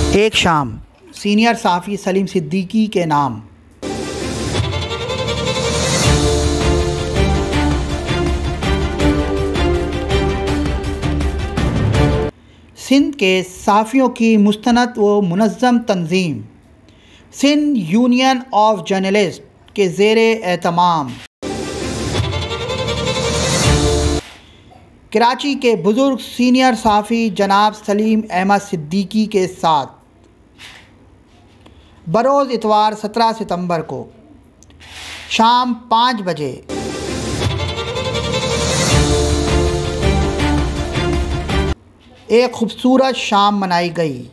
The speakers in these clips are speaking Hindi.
एक शाम सीनियर सहाफ़ी सलीम सिद्दीकी के नाम। सिंध के सहाफ़ियों की मुस्तनद व मुनज़्ज़म तंज़ीम सिंध यूनियन ऑफ जर्नलिस्ट के ज़ेरे एहतमाम कराची के बुज़ुर्ग सीनियर सहाफ़ी जनाब सलीम अहमद सिद्दीकी के साथ बरोज़ इतवार 17 सितंबर को शाम 5 बजे एक खूबसूरत शाम मनाई गई।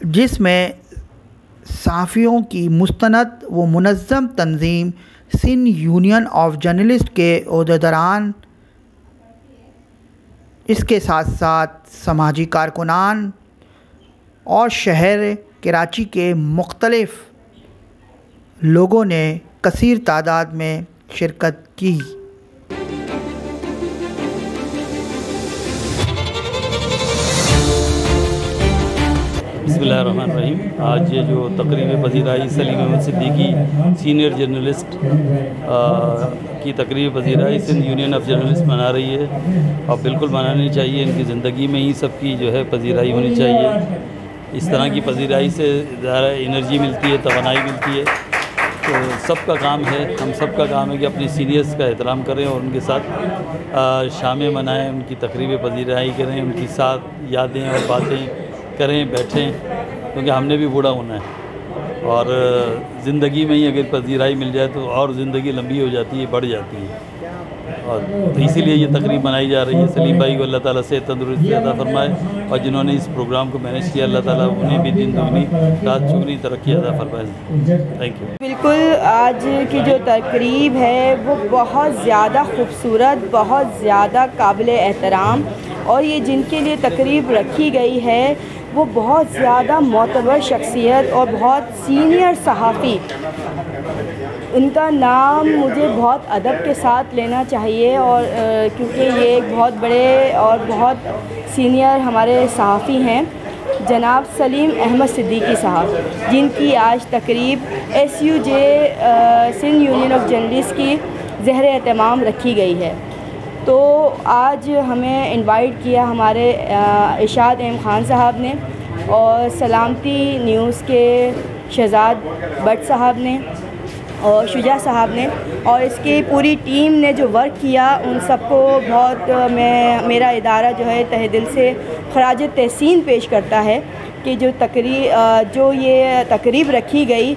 जिसमें सहाफ़ियों की मुस्तनद व मुनज़्ज़म तंज़ीम सिंध यूनियन ऑफ जर्नलिस्ट के ओहदेदारान, इसके साथ साथ समाजी कारकुनान और शहर कराची के मुख्तलिफ़ लोगों ने कसीर तादाद में शिरकत की। बिस्मिल्लाहिर्रहमानिर्रहीम। आज ये जो तकरीब पज़ीराई सलीम अहमद सिद्दीकी सीनियर जर्नलिस्ट की तकरीब पज़ीराई सिंध यूनियन ऑफ जर्नलिस्ट मना रही है और बिल्कुल मनानी चाहिए। इनकी ज़िंदगी में ही सबकी जो है पज़ीराई होनी चाहिए। इस तरह की पज़ीराई से ज़्यादा एनर्जी मिलती है, तवानाई मिलती है। तो सबका काम है, हम सबका काम है कि अपने सीनियर्स का एहतराम करें और उनके साथ शामें मनाएं, उनकी तकरीब पज़ीराई करें, उनके साथ यादें और बातें करें, बैठें, क्योंकि हमने भी बूढ़ा होना है और ज़िंदगी में ही अगर पज़ीराई मिल जाए तो और ज़िंदगी लंबी हो जाती है, बढ़ जाती है। और तो इसीलिए ये तकरीब मनाई जा रही है। सलीम भाई को अल्लाह ताला से तंदुरुस्ती अता फरमाए और जिन्होंने इस प्रोग्राम को मैनेज किया, अल्लाह ताला उन्हें भी दिन दुगनी रात चुगनी तरक्की अता फरमाए। Thank you. बिल्कुल, आज की जो तकरीब है वो बहुत ज़्यादा खूबसूरत, बहुत ज़्यादा काबिल एहतराम, और ये जिनके लिए तकरीब रखी गई है वो बहुत ज़्यादा मोतबर शख्सियत और बहुत सीनियर सहाफ़ी। उनका नाम मुझे बहुत अदब के साथ लेना चाहिए और क्योंकि ये एक बहुत बड़े और बहुत सीनियर हमारे सहाफ़ी हैं, जनाब सलीम अहमद सिद्दीकी साहब, जिनकी आज तकरीब SUJ Sindh union of journalist की ज़ेरे एहतमाम रखी गई है। तो आज हमें इनवाइट किया हमारे इरशाद अहम ख़ान साहब ने और सलामती न्यूज़ के शहजाद भट्ट साहब ने और शुजा साहब ने और इसकी पूरी टीम ने जो वर्क किया, उन सबको बहुत मेरा इदारा जो है तहे दिल से खराज तहसीन पेश करता है कि जो ये तकरीब रखी गई,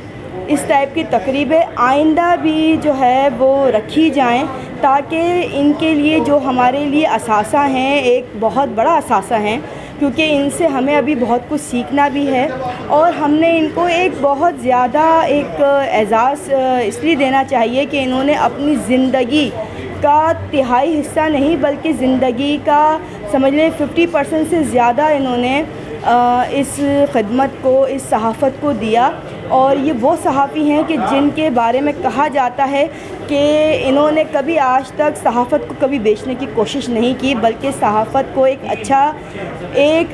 इस टाइप की तकरीबें आइंदा भी जो है वो रखी जाएं, ताकि इनके लिए जो हमारे लिए असासा हैं, एक बहुत बड़ा असासा हैं, क्योंकि इनसे हमें अभी बहुत कुछ सीखना भी है और हमने इनको एक बहुत ज़्यादा एक एजाज़ इसलिए देना चाहिए कि इन्होंने अपनी ज़िंदगी का तिहाई हिस्सा नहीं बल्कि ज़िंदगी का समझ लें 50% से ज़्यादा इन्होंने इस खिदमत को, इस सहाफ़त को दिया। और ये वो सहाफ़ी हैं कि जिनके बारे में कहा जाता है कि इन्होंने कभी आज तक सहाफ़त को कभी बेचने की कोशिश नहीं की, बल्कि सहाफ़त को एक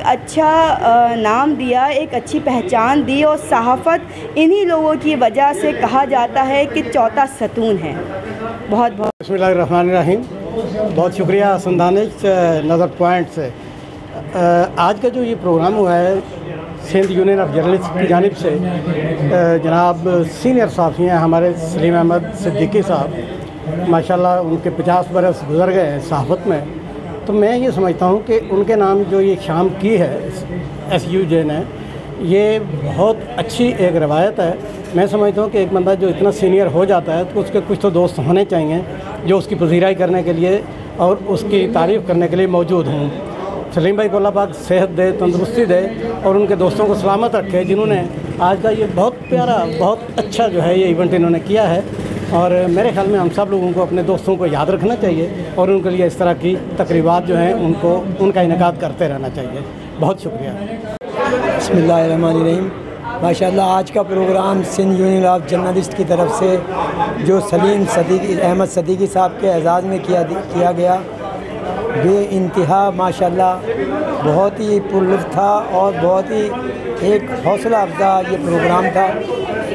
अच्छा नाम दिया, एक अच्छी पहचान दी, और सहाफ़त इन्हीं लोगों की वजह से कहा जाता है कि चौथा सतून है। बहुत बहुत बिस्मिल्लाहिर्रहमानिर्रहीम। बहुत शुक्रिया संदानिश नज़र पॉइंट से। आज का जो ये प्रोग्राम हुआ है सिंध यूनियन ऑफ जर्नलिस्ट की जानिब से, जनाब सीनियर सहाफ़ी हैं हमारे सलीम अहमद सिद्दीकी साहब, माशाल्लाह उनके 50 बरस गुजर गए हैं सहाफ़त में। तो मैं ये समझता हूँ कि उनके नाम जो ये शाम की है SUJ ने, ये बहुत अच्छी एक रवायत है। मैं समझता हूँ कि एक बंदा जो इतना सीनियर हो जाता है तो उसके कुछ तो दोस्त होने चाहिए जो उसकी पज़ीराई करने के लिए और उसकी तारीफ़ करने के लिए मौजूद हों। सलीम भाई को अल्लाह पाक सेहत दे, तंदुरुस्ती दे और उनके दोस्तों को सलामत रखे, जिन्होंने आज का ये बहुत प्यारा, बहुत अच्छा जो है ये इवेंट इन्होंने किया है। और मेरे ख्याल में हम सब लोगों को अपने दोस्तों को याद रखना चाहिए और उनके लिए इस तरह की तकरीबात जो हैं उनका इनेकाद करते रहना चाहिए। बहुत शुक्रिया। बिस्मिल्लाहिर्रहमानिर्रहीम। माशाअल्लाह आज का programme Sindh union of journalist की तरफ से जो सलीम अहमद सदीकी साहब के एजाज़ में किया गया, बे इंतहा माशाअल्लाह बहुत ही पुरलुत्फ़ था और बहुत ही एक हौसला अफ़ज़ा ये प्रोग्राम था।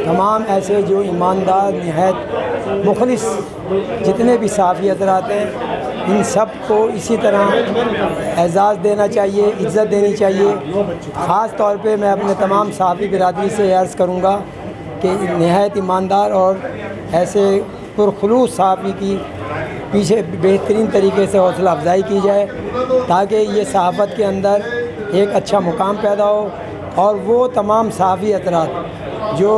तमाम ऐसे जो ईमानदार निहायत मुखलिस जितने भी सहाफ़ी हज़रात हैं, इन सब को इसी तरह एजाज़ देना चाहिए, इज़्ज़त देनी चाहिए। ख़ास तौर पे मैं अपने तमाम सहाफ़ी बिरादरी से अर्ज़ करूँगा कि निहायत ईमानदार और ऐसे पुरखुलूस सहाफ़ी की पीछे बेहतरीन तरीके से हौसला अफजाई की जाए ताकि ये सहाफ़त के अंदर एक अच्छा मुकाम पैदा हो और वो तमाम सहाफ़ी हज़रात जो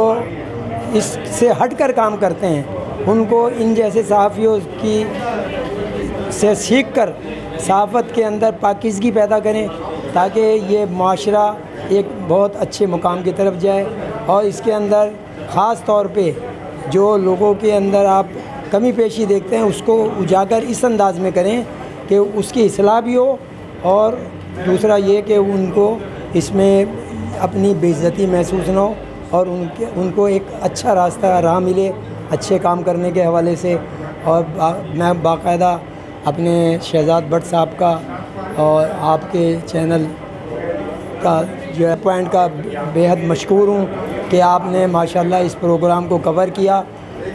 इससे हट कर काम करते हैं उनको इन जैसे सहाफ़ियों की से सीख कर सहाफ़त के अंदर पाकीज़गी पैदा करें ताकि ये माशरा एक बहुत अच्छे मुकाम की तरफ जाए। और इसके अंदर ख़ास तौर पे जो लोगों के अंदर आप कमी पेशी देखते हैं उसको उजागर इस अंदाज़ में करें कि उसकी इस्लाह भी हो और दूसरा ये कि उनको इसमें अपनी बेइज्जती महसूस ना हो और उनको एक अच्छा रास्ता राह मिले अच्छे काम करने के हवाले से। और मैं बाकायदा अपने शहजाद भट्ट साहब का और आपके चैनल का जो है पॉइंट का बेहद मशकूर हूँ कि आपने माशाल्लाह इस प्रोग्राम को कवर किया।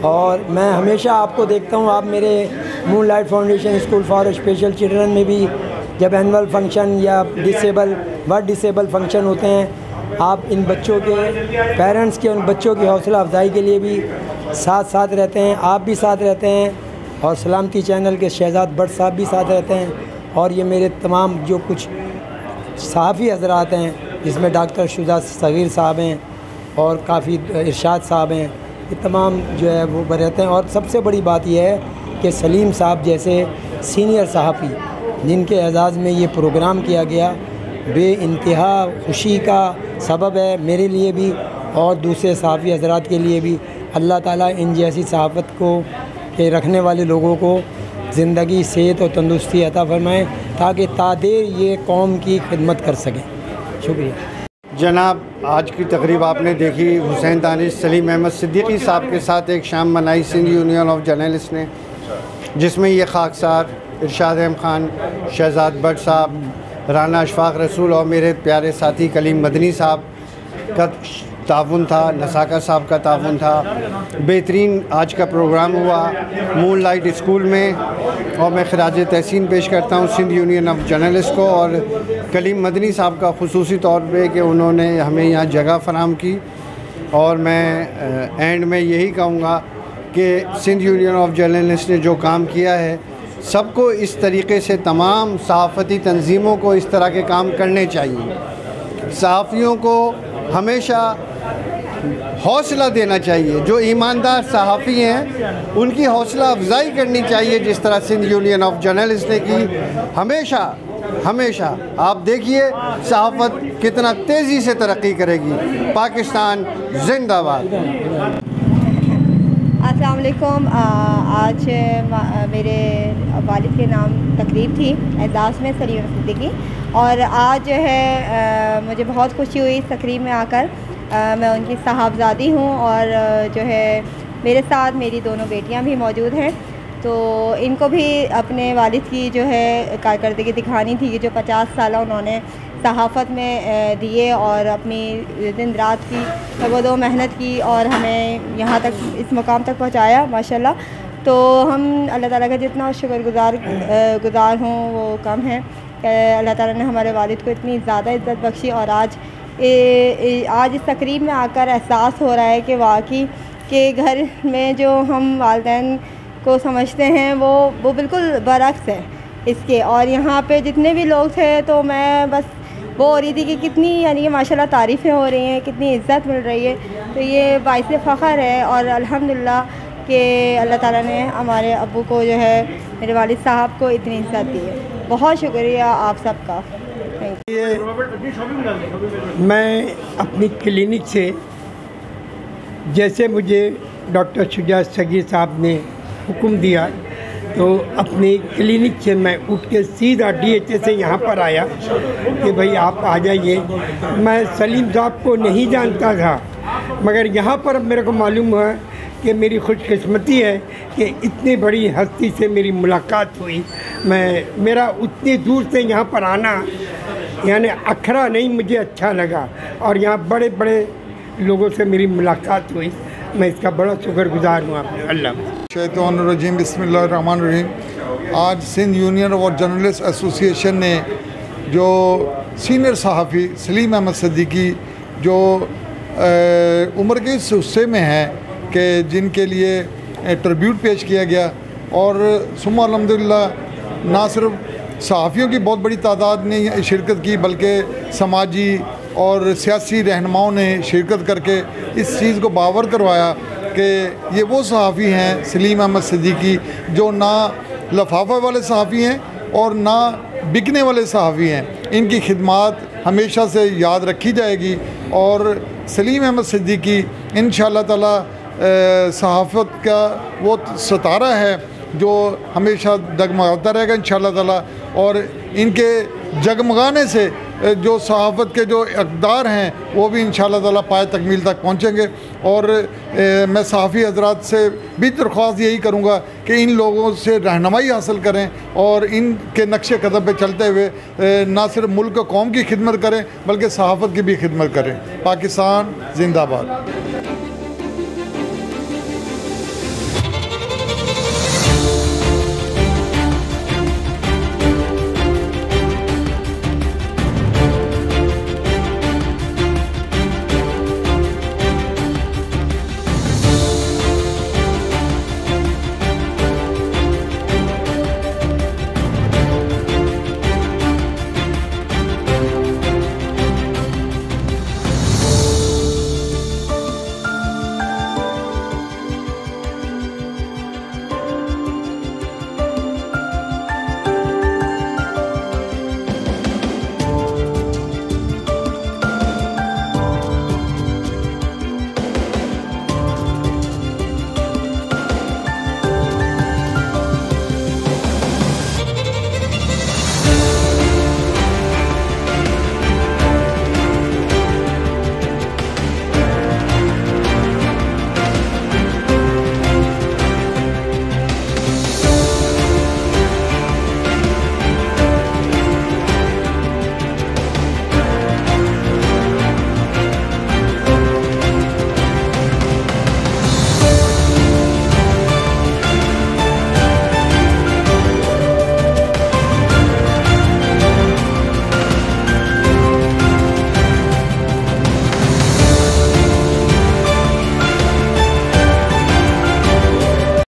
और मैं हमेशा आपको देखता हूँ, आप मेरे moonlight foundation school for special children में भी जब एनुअल फंक्शन या वर्ल्ड डिसेबल फंक्शन होते हैं, आप इन बच्चों के पेरेंट्स के उन बच्चों की हौसला अफजाई के लिए भी साथ रहते हैं, आप भी साथ रहते हैं और सलामती चैनल के शहजाद भट्ट साहब भी साथ रहते हैं। और ये मेरे तमाम जो कुछ सहाफ़ी हज़रात हैं जिसमें डॉक्टर शुजा सगीर साहब हैं और काफ़ी इरशाद साहब हैं, ये तमाम जो है वो रहते हैं। और सबसे बड़ी बात यह है कि सलीम साहब जैसे सीनियर सहाफ़ी जिनके एजाज़ में ये प्रोग्राम किया गया, बे इंतहा खुशी का सबब है मेरे लिए भी और दूसरे सहाफ़ी हज़रात के लिए भी। अल्लाह ताला इन जैसी सहाफ़त को के रखने वाले लोगों को ज़िंदगी सेहत और तंदुरुस्ती अता फ़रमाएँ ताकि तादेर ये कौम की खिदमत कर सकें। शुक्रिया जनाब। आज की तकरीब आपने देखी, हुसैन दानिश सलीम अहमद सिद्दीकी साहब के साथ एक शाम मनाई सिंध यूनियन ऑफ जर्नलिस्ट ने, जिसमें ये खाकसार इरशाद अहमद ख़ान, शहजाद भट्ट साहब, राना अशफाक रसूल और मेरे प्यारे साथी कलीम मदनी साहब का ताउन था, नसाका साहब का ताउन था। बेहतरीन आज का प्रोग्राम हुआ मूनलाइट स्कूल में और मैं खराज तहसीन पेश करता हूँ सिंध यूनियन ऑफ जर्नलिस्ट को और कलीम मदनी साहब का खुसूसी तौर पे कि उन्होंने हमें यहाँ जगह फराहम की। और मैं एंड में यही कहूँगा कि सिंध यूनियन ऑफ जर्नलिस्ट ने जो काम किया है, सबको इस तरीके से तमाम सहाफ़ती तंजीमों को इस तरह के काम करने चाहिए। सहाफ़ियों को हमेशा हौसला देना चाहिए, जो ईमानदार सहाफ़ी हैं उनकी हौसला अफजाई करनी चाहिए, जिस तरह सिंध यूनियन ऑफ जर्नलिस्ट ने की। हमेशा आप देखिए सहाफ़त कितना तेज़ी से तरक्की करेगी। पाकिस्तान जिंदाबाद। अस्सलाम वालेकुम। आज मेरे वालिद के नाम तकरीब थी एजाज़ में सलीम सिद्दीकी, और आज जो है मुझे बहुत खुशी हुई इस तकरीब में आकर। मैं उनकी साहबजादी हूँ और जो है मेरे साथ मेरी दोनों बेटियाँ भी मौजूद हैं, तो इनको भी अपने वालिद की जो है कारकर्दगी दिखानी थी कि जो 50 साल उन्होंने सहाफ़त में दिए और अपनी दिन रात की तगदो मेहनत की और हमें यहाँ तक इस मुकाम तक पहुँचाया माशाल्लाह। तो हम अल्लाह ताला का जितना शुक्रगुज़ार हों वो कम है। अल्लाह ताला ने हमारे वालिद को इतनी ज़्यादा इज़्ज़त बख्शी और आज इस तकरीब में आकर एहसास हो रहा है कि वाकई के घर में जो हम वालिदैन को समझते हैं वो बिल्कुल बरक्स है इसके। और यहाँ पे जितने भी लोग थे तो मैं बस वो हो रही थी कि कितनी यानी कि माशाल्लाह तारीफ़ें हो रही हैं, कितनी इज़्ज़त मिल रही है, तो ये बाइस फ़ख्र है। और अल्हम्दुलिल्लाह कि अल्लाह ताला ने हमारे अब्बू को जो है मेरे वालिद साहब को इतनी इज़्ज़त दी है। बहुत शुक्रिया आप सबका। मैं अपनी क्लिनिक से जैसे मुझे डॉक्टर शुजा सगीर साहब ने हुक्म दिया तो अपने क्लिनिक से मैं उठ के सीधा DHA से यहाँ पर आया कि भाई आप आ जाइए। मैं सलीम साहब को नहीं जानता था, मगर यहाँ पर मेरे को मालूम हुआ कि मेरी खुशकिस्मती है कि इतनी बड़ी हस्ती से मेरी मुलाकात हुई। मेरा उतनी दूर से यहाँ पर आना यानी अखरा नहीं, मुझे अच्छा लगा और यहाँ बड़े बड़े लोगों से मेरी मुलाकात हुई। मैं इसका बड़ा शुक्रगुजार हूँ आपने। अल्लाह शैतानुर्रजीम बिस्मिल्लाहिर्रहमानिर्रहीम। आज Sindh union of journalist association ने जो सीनियर सहाफ़ी सलीम अहमद सिद्दीकी जो उम्र के इस हिस्से में हैं कि जिनके लिए ट्रिब्यूट पेश किया गया और सुम्मा अल्हम्दुलिल्लाह ना सिर्फ सहाफ़ियों की बहुत बड़ी तादाद ने शिरकत की बल्कि समाजी और सियासी रहनुमाओं ने शिरकत करके इस चीज़ को बावर करवाया कि ये वो सहाफ़ी हैं सलीम अहमद सिद्दीकी जो ना लफाफा वाले सहाफ़ी हैं और ना बिकने वाले सहाफ़ी हैं। इनकी खिदमात हमेशा से याद रखी जाएगी और सलीम अहमद सिद्दीकी इंशाअल्लाह ताला सहाफ़त का वो सितारा है जो हमेशा डगमगाता रहेगा इंशाअल्लाह ताला। और इनके जगमगाने से जो सहाफ़त के जो इक़दार हैं वो भी इंशाअल्लाह ताला पाए तकमील तक पहुँचेंगे। और मैं सहाफ़ी हज़रात से भी दरख्वास्त यही करूँगा कि इन लोगों से रहनुमाई हासिल करें और इनके नक्शे कदम पे चलते हुए ना सिर्फ मुल्क कौम की खिदमत करें बल्कि सहाफ़त की भी खिदमत करें। पाकिस्तान जिंदाबाद।